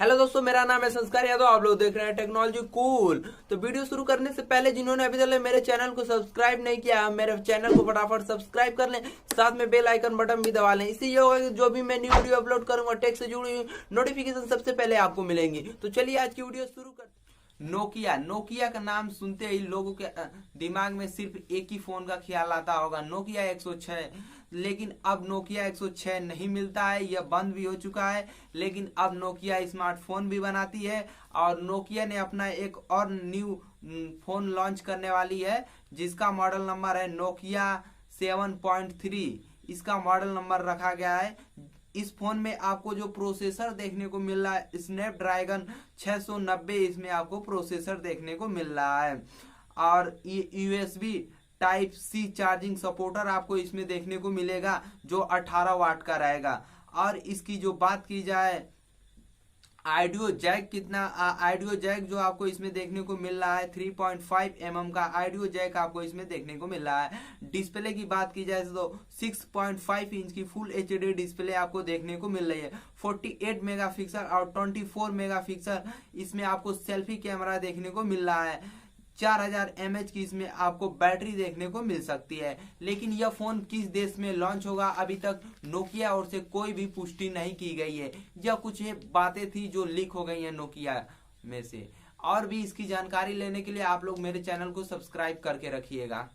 Hello दोस्तों, मेरा नाम है संस्कार यादव। आप लोग देख रहे हैं टेक्नोलॉजी कूल। तो वीडियो शुरू करने से पहले जिन्होंने अभी तक मेरे चैनल को सब्सक्राइब नहीं किया, मेरे चैनल को फटाफट सब्सक्राइब कर लें, साथ में बेल आइकन बटन भी दबा लें। इससे ये होगा कि जो भी मैं न्यू वीडियो अपलोड करूंगा टेक से जुड़ी हुई नोटिफिकेशन सबसे पहले आपको मिलेंगी। तो चलिए आज की वीडियो शुरू कर। नोकिया का नाम सुनते ही लोगों के दिमाग में सिर्फ एक ही फोन का ख्याल आता होगा, नोकिया 106। लेकिन अब नोकिया 106 नहीं मिलता है, यह बंद भी हो चुका है। लेकिन अब नोकिया स्मार्टफोन भी बनाती है और नोकिया ने अपना एक और न्यू फोन लॉन्च करने वाली है, जिसका मॉडल नंबर है नोकिया 7.3। इसका मॉडल नंबर रखा गया है। इस फोन में आपको जो प्रोसेसर देखने को मिल रहा है स्नैपड्रैगन 690, इसमें आपको प्रोसेसर देखने को मिल रहा है। और USB type C charging supporter आपको इसमें देखने को मिलेगा, जो 18 वाट का रहेगा। और इसकी जो बात की जाए ऑडियो जैक जो आपको इसमें देखने को मिल रहा है 3.5 mm का ऑडियो जैक आपको इसमें देखने को मिल रहा है। डिस्प्ले की बात की जाए तो 6.5 इंच की फुल एचडी डिस्प्ले आपको देखने को मिल रही है। 48 मेगापिक्सल और 24 मेगापिक्सल इसमें आपको सेल्फी कैमरा देखने को मिल रहा है। 4000 mAh की इसमें आपको बैटरी देखने को मिल सकती है। लेकिन यह फोन किस देश में लॉन्च होगा अभी तक नोकिया ओर से कोई भी पुष्टि नहीं की गई है। यह कुछ बातें थी जो लीक हो गई हैं नोकिया में से। और भी इसकी जानकारी लेने के लिए आप लोग मेरे चैनल को सब्सक्राइब करके रखिएगा।